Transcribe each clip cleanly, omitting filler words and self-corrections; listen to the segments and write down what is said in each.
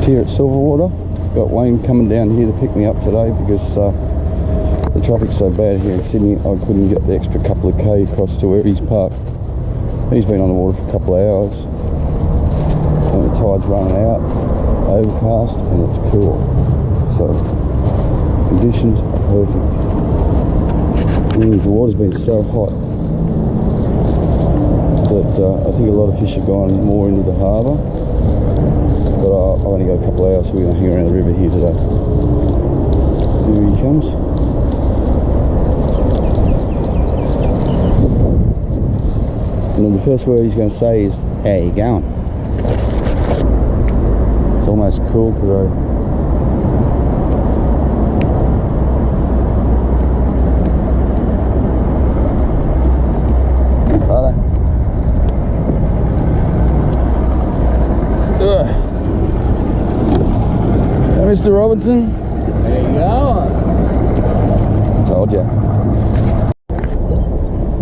here at Silverwater. Got Wayne coming down here to pick me up today because the traffic's so bad here in Sydney. I couldn't get the extra couple of K across to where he's parked. He's been on the water for a couple of hours. And the tide's running out, overcast, and it's cool. So conditions are perfect. The water's been so hot that I think a lot of fish have gone more into the harbour. But I've only got a couple of hours, so we're going to hang around the river here today. Here he comes. And then the first word he's going to say is, "How you going?" It's almost cool today. Mr. Robinson. There you go. Told ya.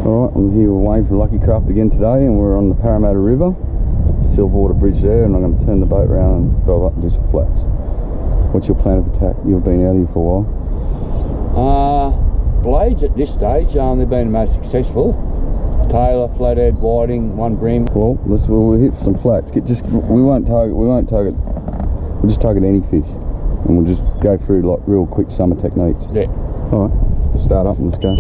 Alright, I'm here with Wayne from Lucky Craft again today, and we're on the Parramatta River, Silverwater Bridge there, and I'm going to turn the boat around and drive up and do some flats. What's your plan of attack? You've been out here for a while. Blades at this stage, they've been the most successful. Tailor, Flathead, Whiting, one Bream. Well, we'll hit some flats. We won't target. We'll just target any fish. And we'll just go through like real quick summer techniques. Yeah. Alright, let's start up and let's go.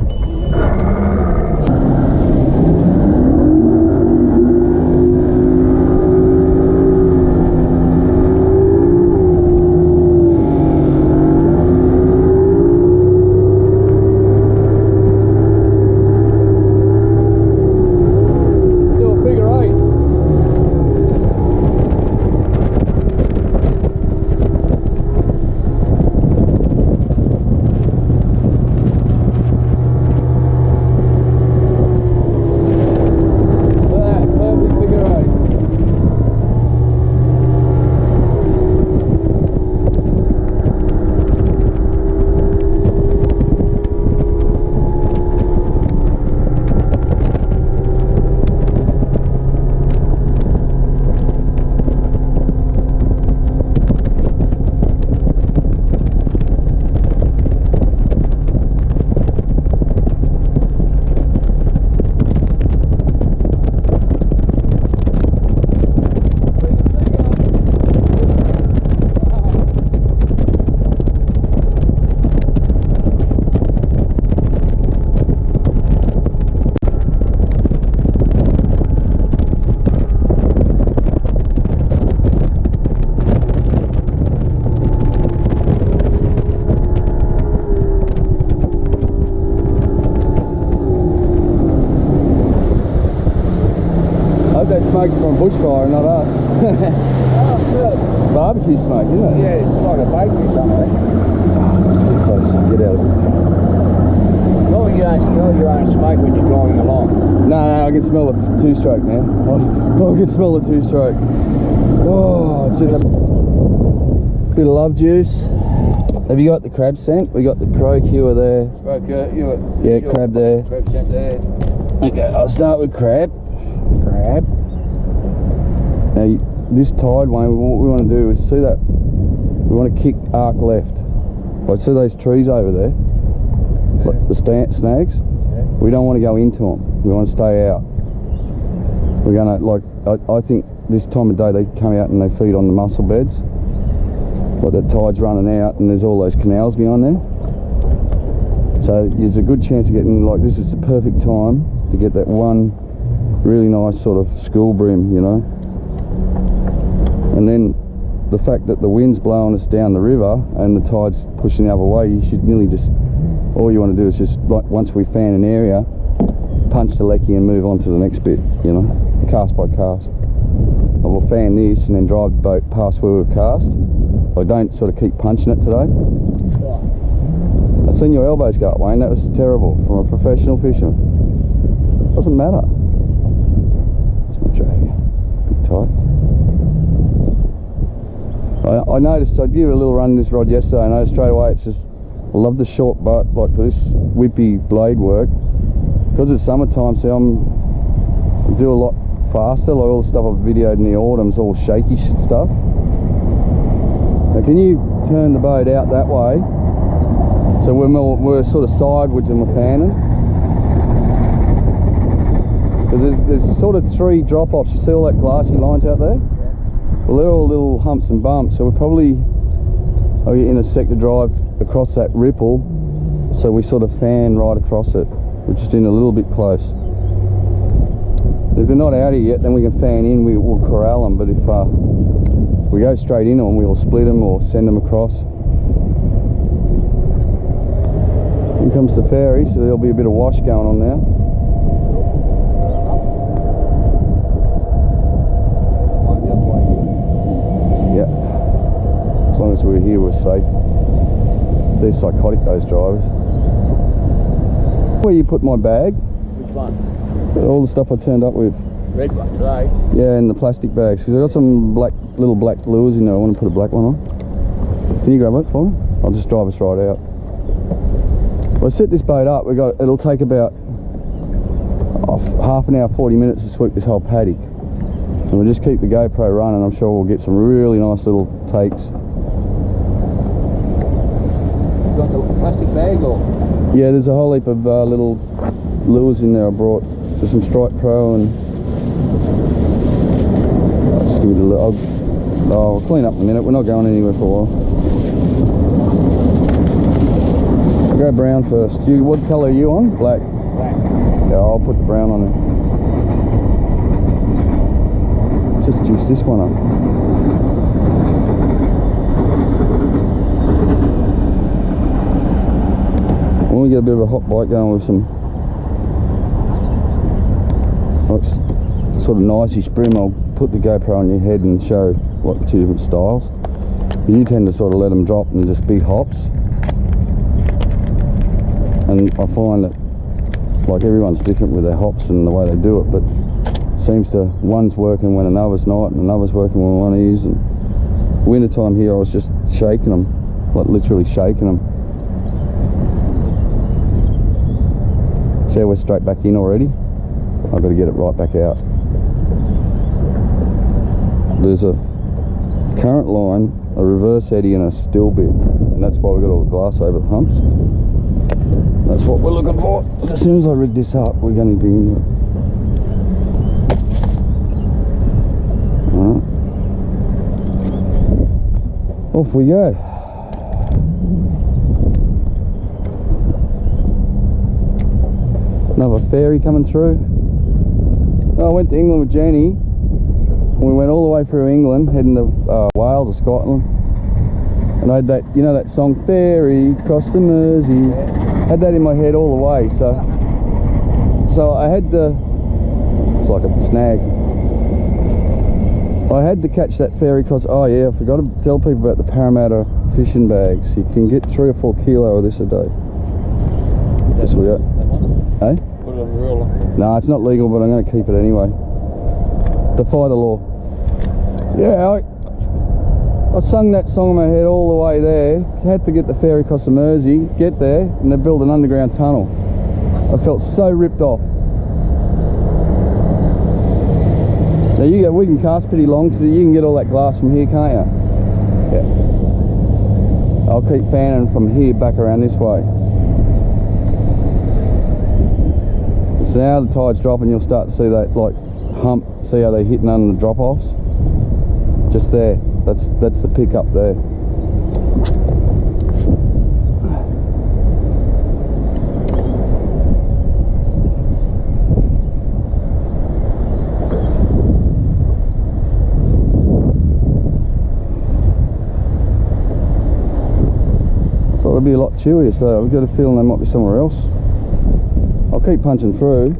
That smoke's from bushfire, not us. Oh, good. Barbecue smoke, isn't it? Yeah, it's like a bakery or something. Too close. Get out of it. Well, you don't smell your own smoke when you're driving along. No, I can smell the two-stroke now. I can smell the two-stroke. Oh, it's just a bit of love juice. Have you got the crab scent? We got the croak cure there. Yeah, sure. Crab there. Crab scent there. Okay, I'll start with crab. Now this tide, Wayne, what we want to do is see that we want to kick arc left. Like, see those trees over there, yeah. Like the snags. Yeah. We don't want to go into them. We want to stay out. We're gonna I think this time of day they come out and they feed on the mussel beds. Like the tide's running out and there's all those canals behind there. So there's a good chance of getting, like, this is the perfect time to get that one really nice sort of school bream, you know. And then the fact that the wind's blowing us down the river and the tide's pushing the other way, you should nearly just, all you want to do is just, like, once we fan an area, punch the lecky and move on to the next bit, you know, cast by cast. And we'll fan this and then drive the boat past where we've cast. I don't sort of keep punching it today. I've seen your elbows go up, Wayne. That was terrible from a professional fisherman. Doesn't matter. It's not drag. Bit tight. I noticed, I did a little run in this rod yesterday. I noticed straight away, it's just, I love the short butt, like for this whippy blade work. Because it's summertime, see, I do a lot faster, like all the stuff I've videoed in the autumn's all shaky stuff. Now can you turn the boat out that way? So we're sort of sidewards and we're panning. Because there's sort of 3 drop-offs. You see all that glassy lines out there? Yeah. Well, they're all little humps and bumps, so we're probably in a sector drive across that ripple, so we sort of fan right across it. We're just in a little bit close. If they're not out here yet, then we can fan in, we'll corral them, but if we go straight in on them, we'll split them or send them across. Here comes the ferry, so there'll be a bit of wash going on now. As long as we're here, we're safe. They're psychotic, those drivers. Where you put my bag? Which one? All the stuff I turned up with. Red one today? Yeah, in the plastic bags. Because I got some little black lures in there. I want to put a black one on. Can you grab it for me? I'll just drive us right out. Well, I set this boat up. It'll take about half an hour, 40 minutes to sweep this whole paddock. And we'll just keep the GoPro running. I'm sure we'll get some really nice little takes. Got the plastic bag or? Yeah, there's a whole heap of little lures in there I brought. There's some Strike Pro and... just give me the little... I'll clean up in a minute. We're not going anywhere for a while. I'll go brown first. What colour are you on? Black? Black. Yeah, I'll put the brown on there. Just juice this one up. When we get a bit of a hot bite going with some sort of nice-ish brim, I'll put the GoPro on your head and show like the 2 different styles. You tend to sort of let them drop and just big hops, and I find that like everyone's different with their hops and the way they do it, but it seems to one's working when another's not, and another's working when one is. And winter time here, I was just shaking them, like literally shaking them. See how we're straight back in already? I've got to get it right back out. There's a current line, a reverse eddy and a still bit, and that's why we've got all the glass over the humps. That's what we're looking for. So as soon as I rig this up, we're going to be in there. Alright. Off we go. Another ferry coming through. I went to England with Jenny. We went all the way through England, heading to Wales or Scotland. And I had that, you know that song, Ferry Across the Mersey. I had that in my head all the way, so I had to, it's like a snag. I had to catch that ferry across. Oh yeah, I forgot to tell people about the Parramatta fishing bags. You can get 3 or 4 kilo of this a day. Yes, we got. Eh? Put it on the reel. No, it's not legal, but I'm going to keep it anyway. Defy the law. Yeah, I sung that song in my head all the way there. Had to get the ferry across the Mersey, get there, and they built an underground tunnel. I felt so ripped off. Now we can cast pretty long, because you can get all that glass from here, can't you? Yeah. I'll keep fanning from here back around this way. So now the tide's dropping, you'll start to see that like hump. See how they're hitting under the drop-offs? Just there. That's the pick up there. Thought it'd be a lot chewier, so I've got a feeling they might be somewhere else. I'll keep punching through.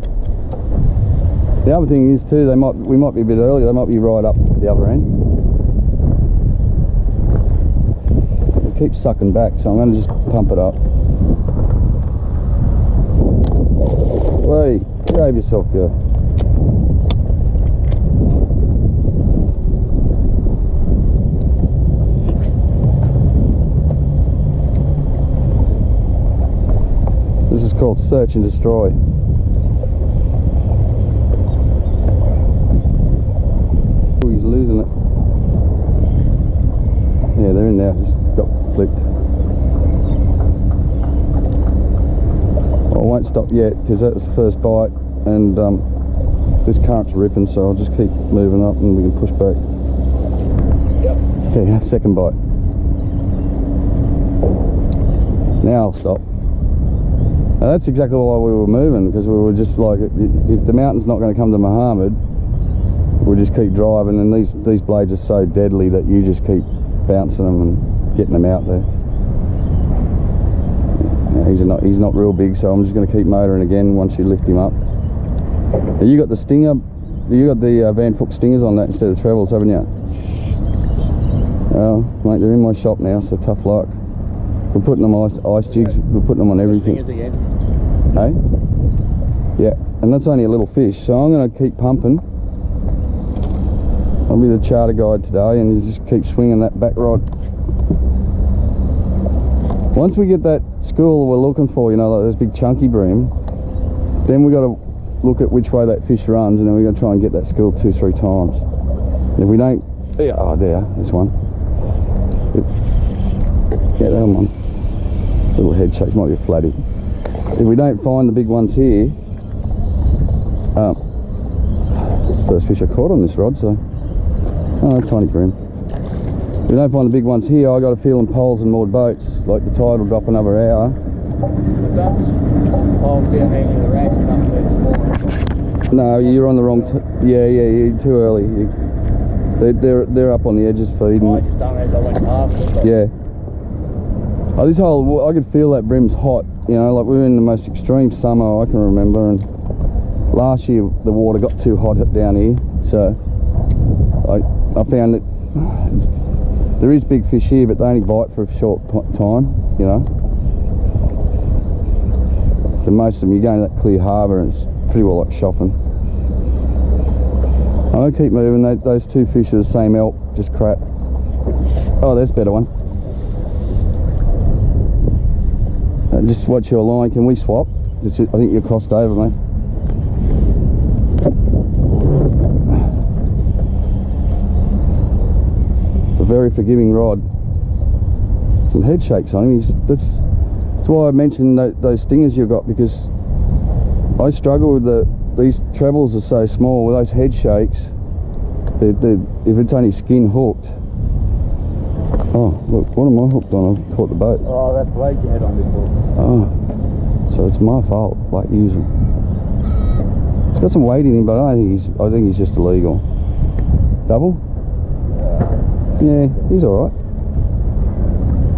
The other thing is too, we might be a bit early. They might be right up the other end. It keeps sucking back, so I'm going to just pump it up. Wait, behave yourself, girl. This is called search and destroy. Oh, he's losing it. Yeah, they're in in now, just got flipped. I won't stop yet because that's the first bite, and this current's ripping, so I'll just keep moving up and we can push back. Yep. Okay, second bite. Now I'll stop. Now that's exactly why we were moving, because we were just like, if the mountain's not going to come to Muhammad, we'll just keep driving, and these blades are so deadly that you just keep bouncing them and getting them out there. Now, he's not real big, so I'm just going to keep motoring again once you lift him up. Now, you got the stinger, you got the Van Fook stingers on that instead of trebles, haven't you? Oh, mate, they're in my shop now, so tough luck. We're putting them ice jigs, we're putting them on everything. Hey? Yeah, and that's only a little fish, so I'm going to keep pumping. I'll be the charter guide today, and you just keep swinging that back rod. Once we get that school we're looking for, you know, like those big chunky bream, then we got to look at which way that fish runs, and then we're going to try and get that school 2-3 times. And if we don't, yeah, oh, there's one. Yeah, that one. Little head shakes, might be a flatty. If we don't find the big ones here, first fish I caught on this rod, so tiny bream. If we don't find the big ones here, I got a feeling poles and moored boats, like the tide will drop another hour. But that's poles down there near the ramp, up there small. No, you're on the wrong. Yeah, you're too early. They're up on the edges feeding. I just done as I went past it. Yeah. Oh, this whole, I could feel that brim's hot, you know, like we were in the most extreme summer I can remember, and last year the water got too hot down here, so I found that there is big fish here, but they only bite for a short time, you know. The most of them, you go into that clear harbour and it's pretty well like shopping. I'm going to keep moving. Those two fish are the same elk, just crap. Oh, there's a better one. Just watch your line. Can we swap? I think you're crossed over, mate. It's a very forgiving rod. Some head shakes on him. That's why I mentioned those stingers you've got, because I struggle with these trebles are so small with those head shakes. If it's only skin hooked. Oh, look, what am I hooked on? I caught the boat. Oh, that blade you had on before. Oh, so it's my fault, like usual. It's got some weight in him, but I think he's just illegal. Double? Yeah, he's alright.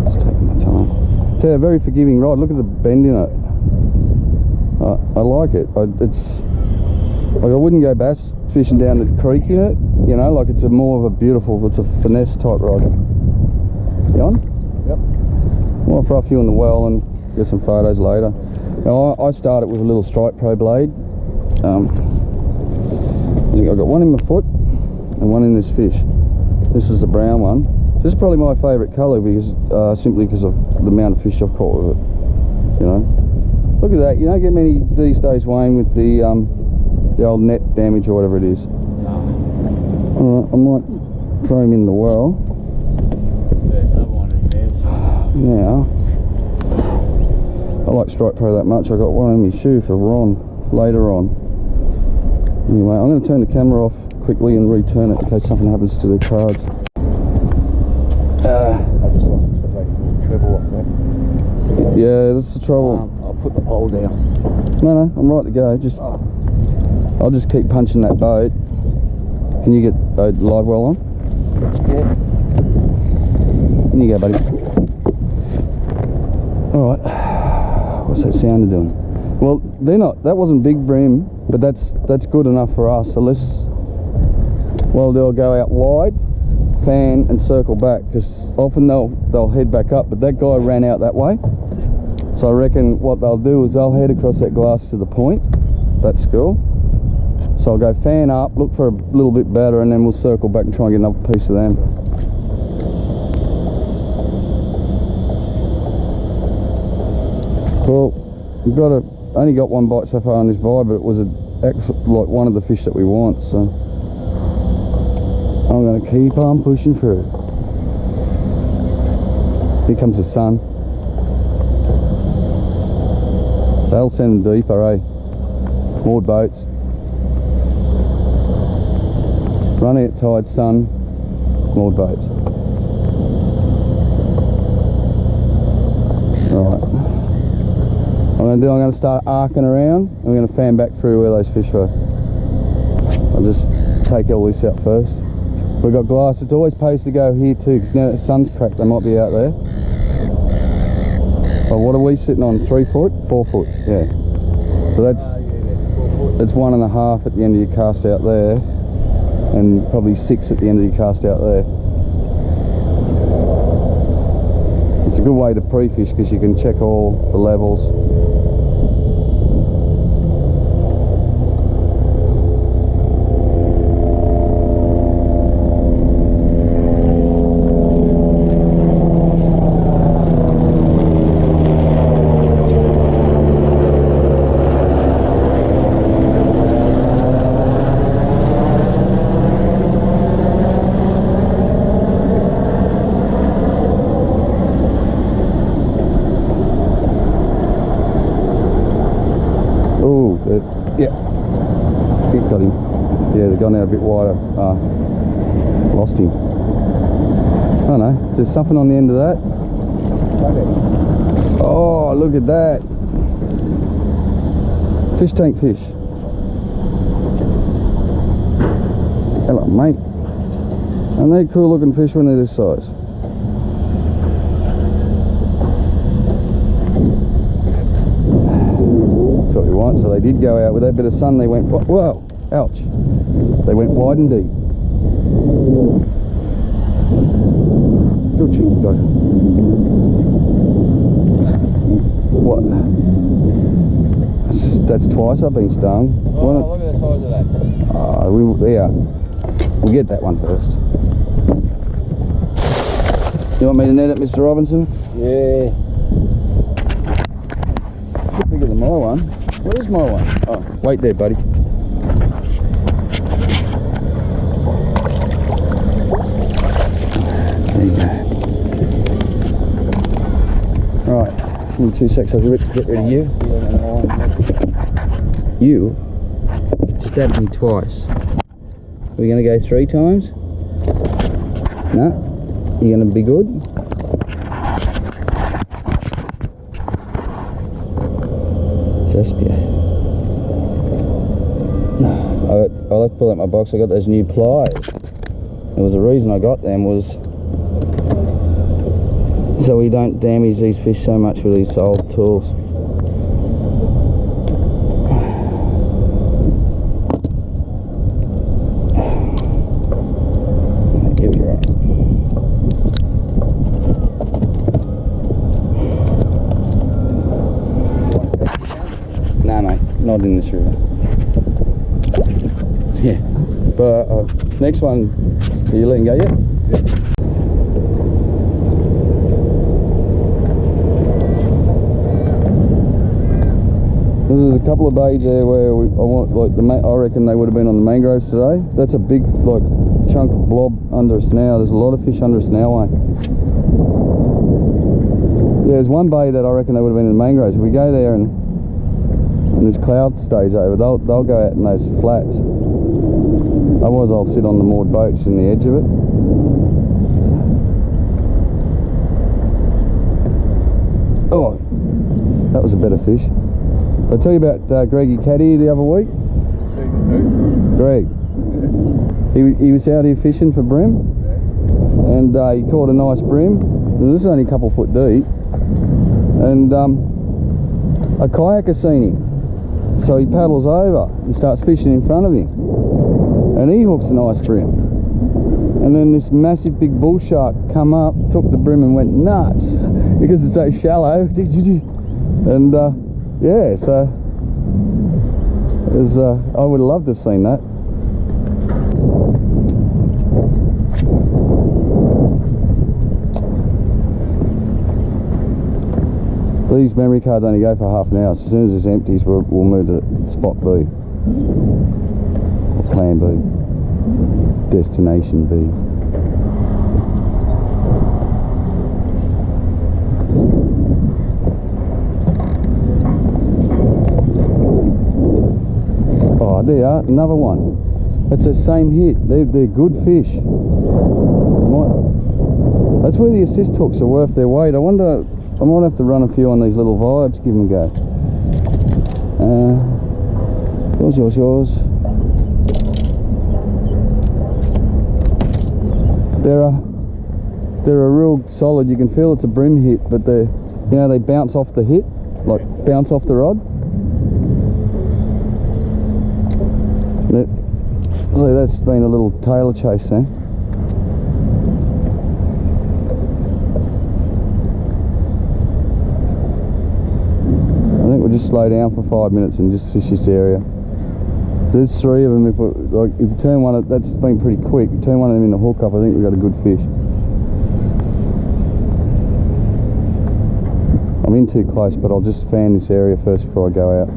Just taking my time. Yeah, very forgiving rod. Look at the bend in it. I like it. It's like I wouldn't go bass fishing down the creek in it. You know, like it's more of a beautiful. It's a finesse type rod. You on? Yep. I'll throw a few in the well and get some photos later. Now I started with a little Strike Pro blade. I think I've got one in my foot and one in this fish. This is the brown one. This is probably my favourite colour, because simply because of the amount of fish I've caught with it. You know, look at that. You don't get many these days, Wayne, with the old net damage or whatever it is. Alright, I might throw him in the well. There's another one in there. Now, I like Strike Pro that much. I got one in my shoe for Ron later on. Anyway, I'm going to turn the camera off quickly and return it in case something happens to the cards. I just lost the treble off there. Yeah, that's the trouble. I'll put the pole down. No, I'm right to go. I'll just keep punching that boat. Can you get the live well on? Yeah. In you go, buddy. Alright. What's that sound doing? Well, that wasn't big bream, but that's good enough for us. So they'll go out wide, fan and circle back, because often they'll head back up, but that guy ran out that way. So I reckon what they'll do is they'll head across that glass to the point, that school. So I'll go fan up, look for a little bit better, and then we'll circle back and try and get another piece of them. Well, we've only got one bite so far on this vibe, but it was like one of the fish that we want, so I'm going to keep on pushing through. Here comes the sun. They'll send them deeper, eh? Moored boats. Run out tide, sun, moored boats. Right. I'm going to start arcing around. I'm going to fan back through where those fish were. I'll just take all this out first. We've got glass. It's always pays to go here too, because now that the sun's cracked, they might be out there. Oh, what are we sitting on? 3 foot? 4 foot? Yeah. So that's 1.5 at the end of your cast out there, and probably 6 at the end of your cast out there. It's a good way to pre-fish because you can check all the levels. Got him. Yeah, they've gone out a bit wider. Lost him. I don't know. Is there something on the end of that? Oh, look at that. Fish tank fish. Hello, mate. Aren't they cool looking fish when they're this size? That's what we want. So they did go out with that bit of sun. They went, whoa. Ouch. They went wide and deep. Good cheeky guy. What? That's twice I've been stung. Oh, look at the size of that. We'll get that one first. You want me to net it, Mr. Robinson? Yeah. A bit bigger than my one. Where's my one? Oh, wait there, buddy. There you go. Right, give me 2 secs, I'll get rid of you. You stabbed me twice. Are we going to go 3 times? No? You're going to be good? Zespia. No, I'll have to pull out my box. I got those new pliers. There was a reason I got them, was so we don't damage these fish so much with these old tools. Here we are. No, mate, not in this river. Yeah, but next one, are you letting go yet? Yeah. There's a couple of bays there where I reckon they would have been on the mangroves today. That's a big chunk of blob under us now. There's a lot of fish under us now, eh? Yeah, there's one bay that I reckon they would have been in the mangroves. If we go there and this cloud stays over, they'll go out in those flats. Otherwise I'll sit on the moored boats in the edge of it. Oh, that was a better fish. Did I tell you about Greggy Caddy the other week? Greg. He was out here fishing for bream, and he caught a nice bream. This is only a couple foot deep, and a kayaker seen him, so he paddles over and starts fishing in front of him, and he hooks a nice bream. And then this massive big bull shark come up, took the bream and went nuts because it's so shallow. And yeah, so it was, I would have loved to have seen that. These memory cards only go for half an hour. So as soon as this empties, we'll move to spot B, or plan B, destination B. you are, another one. It's the same hit. They're good fish. That's where the assist hooks are worth their weight. I wonder, I might have to run a few on these little vibes, give them a go. Yours. They're a real solid. You can feel it's a bream hit, but they bounce off the hit, like bounce off the rod. So that's been a little tailor chase then. I think we'll just slow down for 5 minutes and just fish this area. There's 3 of them. If you turn one, that's been pretty quick. You turn one of them in the hook up, I think we've got a good fish. I'm in too close, but I'll just fan this area first before I go out.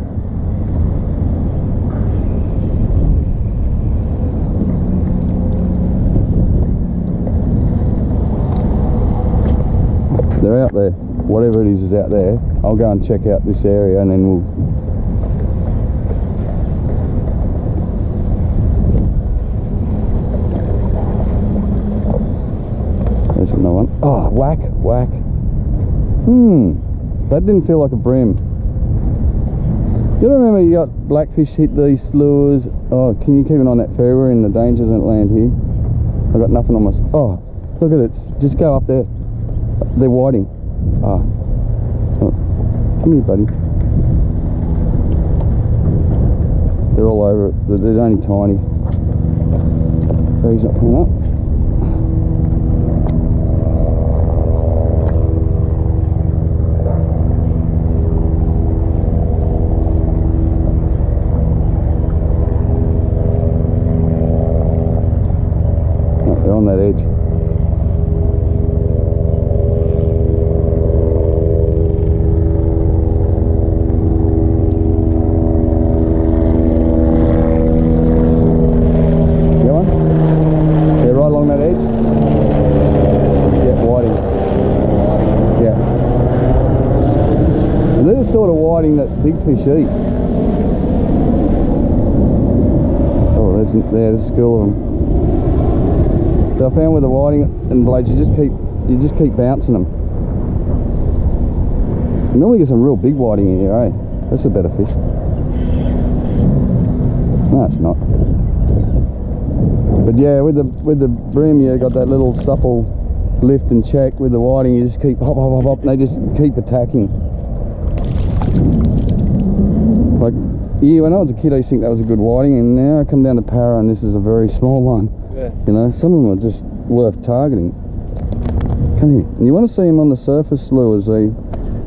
They're out there. Whatever it is out there. I'll go and check out this area and then we'll... There's another one. Oh, whack. That didn't feel like a bream. You remember you got blackfish hit these lures? Oh, can you keep an eye on that ferry? We're in the danger zone land here. I've got nothing on my... Oh, look at it. Just go up there. They're whiting. Oh. Come here, buddy. They're all over it. They're only tiny. He's not coming up. Oh, they're on that edge. That big fish eat. Oh, there's a school of them. So I found with the whiting and blades, you just keep bouncing them. You normally get some real big whiting in here, eh? That's a better fish. No, it's not. But yeah, with the bream, you got that little supple lift and check. With the whiting, you just keep hop, and they just keep attacking. Like, yeah, when I was a kid I used to think that was a good whiting, and now I come down to Parra and this is a very small one. Yeah. You know, some of them are just worth targeting. Come here. And you want to see them on the surface lures. They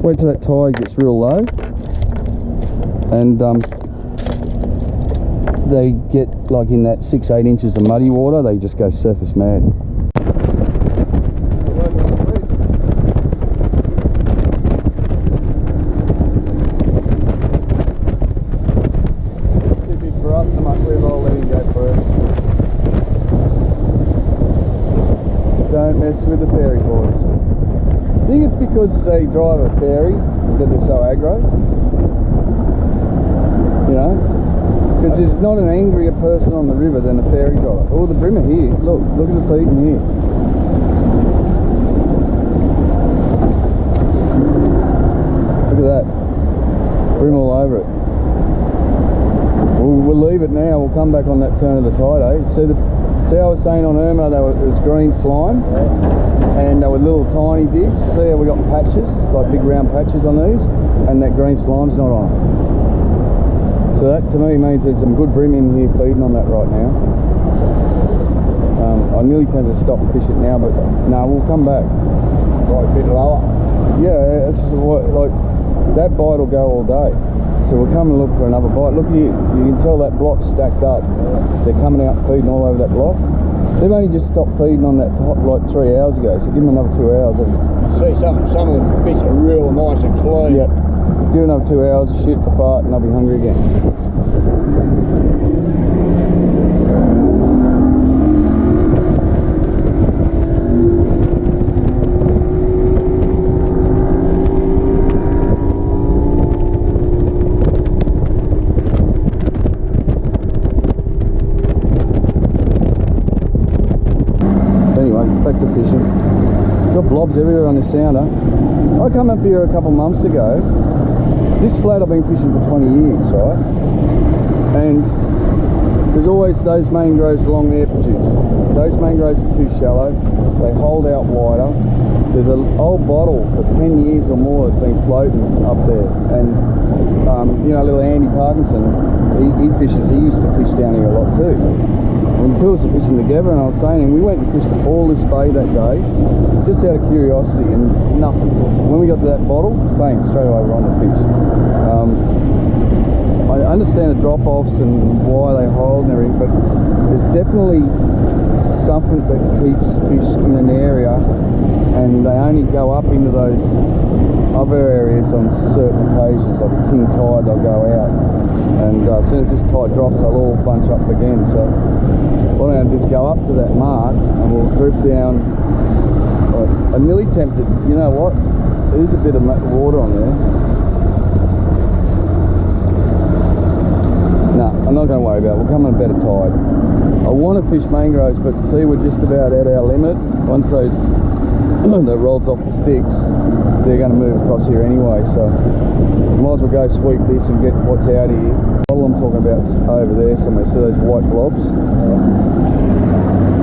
wait till that tide gets real low, and they get like in that 6-8 inches of muddy water, they just go surface mad. With the ferry boys. I think it's because they drive a ferry that they're so aggro. You know? Because there's not an angrier person on the river than a ferry driver. Oh, the bream are here. Look at the feet in here. Look at that. Bream all over it. We'll leave it now. We'll come back on that turn of the tide, eh? See, I was saying on Irma it was green slime, and they were little tiny dips. See how we got patches, like big round patches on these, and that green slime's not on. So that to me means there's some good bream in here feeding on that right now. I'm nearly tempted to stop and fish it now, but no, we'll come back. Right, a bit lower. Yeah, it's what, like that bite will go all day. So we'll come and look for another bite. Look here, you can tell that block's stacked up. They're coming out feeding all over that block. They've only just stopped feeding on that top like 3 hours ago, so give them another 2 hours. See, some of the fish are real nice and clean. Yep. Give another 2 hours, shoot the fart, and they'll be hungry again. fishing. Got blobs everywhere on this sounder. I come up here a couple months ago. This flat I've been fishing for 20 years, right? And there's always those mangroves along there produce. Those mangroves are too shallow. They hold out wider. There's an old bottle for 10 years or more that's been floating up there. And you know, little Andy Parkinson, he fishes. He used to fish down here a lot too. And the two of us are fishing together, and I was saying, we went and fished all this bay that day, just out of curiosity, and nothing. When we got to that bottle, bang, straight away we're on the fish. I understand the drop-offs and why they hold and everything, but there's definitely something that keeps fish in an area, and they only go up into those other areas on certain occasions. Like a king tide, they'll go out, and as soon as this tide drops, they'll all bunch up again. So what I'm going to do is go up to that mark, and we'll drift down. I'm nearly tempted, you know what, there is a bit of water on there. No, I'm not going to worry about it. We'll come on a better tide. I want to fish mangroves, but see, we're just about at our limit. Once those that rolls off the sticks, they're going to move across here anyway, so might as well go sweep this and get what's out of here. All I'm talking about is over there somewhere. See those white blobs?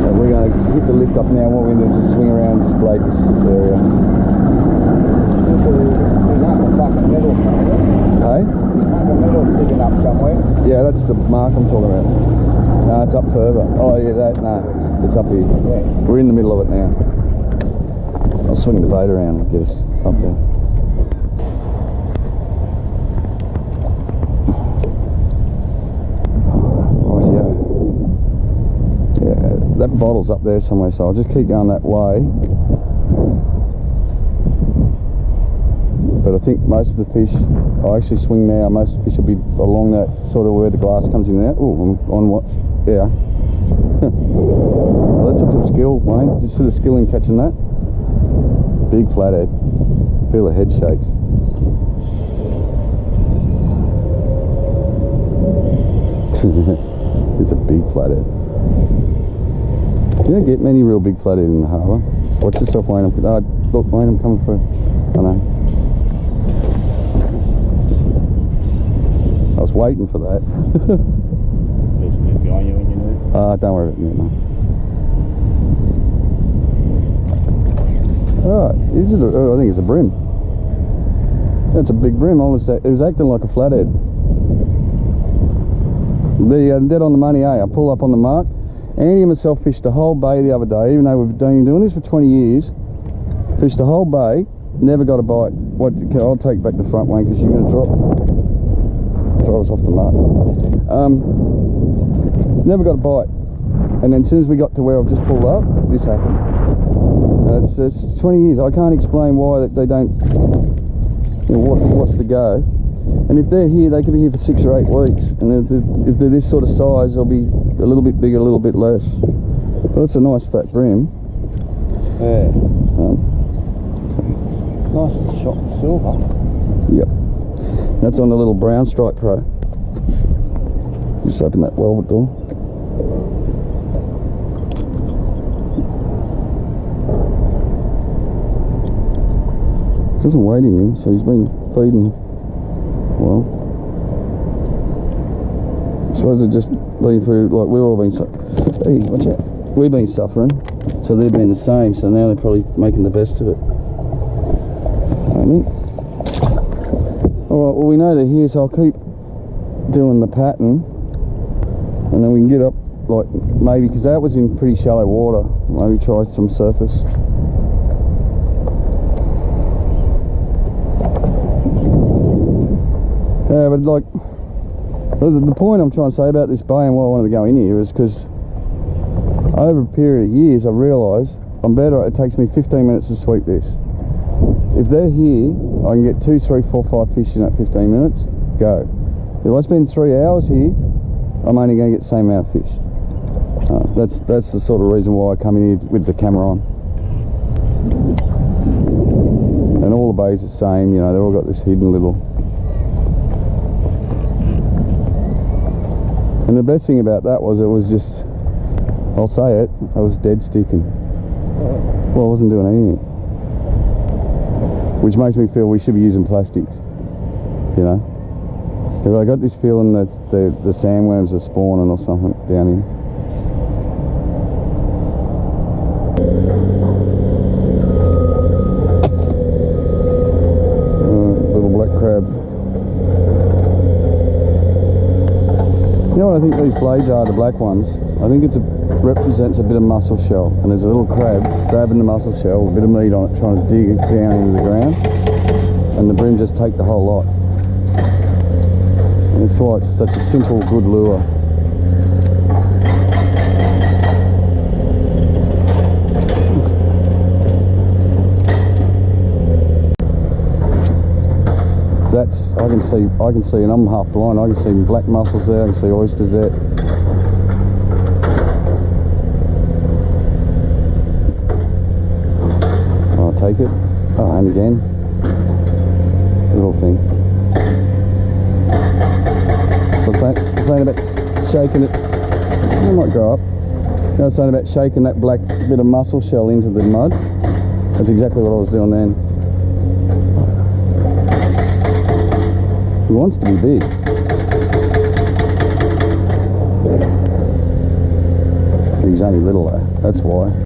And we're going to hit the lift up now, and what we're going to do is just swing around and just blade this area. Hey? The metal sticking up somewhere. Yeah, that's the mark I'm talking about. No, it's up further. Oh yeah, it's up here. Yeah. We're in the middle of it now. I'll swing the boat around and get us up there. Yeah, that bottle's up there somewhere, so I'll just keep going that way. But I think most of the fish, I actually swing now, most of the fish will be along that sort of where the glass comes in and out. Oh, on what? Yeah. Well, that took some skill, Wayne. Did you see the skill in catching that? Big flathead. Feel the head shakes. It's a big flathead. You don't get many real big flathead in the harbour. Watch yourself, Wayne. Look, Wayne, I'm coming through. I know. I was waiting for that. There's a bit behind you when you need. Don't worry about me, mate. Oh, is it? I think it's a bream. That's a big bream. It was acting like a flathead. Dead on the money, eh? I pull up on the mark. Andy and myself fished the whole bay the other day, even though we've been doing this for 20 years. Fished the whole bay, never got a bite. I'll take back the front one because you're going to drive us off the mark. Never got a bite, and then as soon as we got to where I've just pulled up, this happened. It's 20 years. I can't explain why they don't. You know, what's the go? And if they're here, they could be here for 6 or 8 weeks. And if they're this sort of size, they'll be a little bit bigger, a little bit less. But that's a nice fat bream. Yeah. Nice shot in silver. Yep. That's on the little brown stripe pro. Just open that velvet door. Doesn't wait in him, so he's been feeding well. I suppose they've just been through, like we've all been, hey, watch out. We've been suffering, so they've been the same, so now they're probably making the best of it. Alright, well we know they're here, so I'll keep doing the pattern, and then we can get up, like, maybe, because that was in pretty shallow water, maybe try some surface. Yeah, but like, the point I'm trying to say about this bay and why I wanted to go in here is because over a period of years I've realised I'm better, it takes me 15 minutes to sweep this. If they're here, I can get 2, 3, 4, 5 fish in that 15 minutes, go. If I spend 3 hours here, I'm only going to get the same amount of fish. That's the sort of reason why I come in here with the camera on. And all the bays are the same, you know, they've all got this hidden little. And the best thing about that was it was just, I'll say it, I was dead sticking. Well, I wasn't doing anything. Which makes me feel we should be using plastics, you know? Because I got this feeling that the sandworms are spawning or something down here. Little black crab. You know what I think these blades are, the black ones? I think it represents a bit of mussel shell, and there's a little crab grabbing the mussel shell with a bit of meat on it, trying to dig it down into the ground, and the bream just take the whole lot. And that's why it's such a simple, good lure. That's, I can see, and I'm half blind, I can see black mussels there, I can see oysters there. I'll take it. Oh, and again. Little thing. So I'm saying about shaking it. It might grow up. You know, I was saying about shaking that black bit of mussel shell into the mud. That's exactly what I was doing then. He wants to be big. He's only little though, that's why.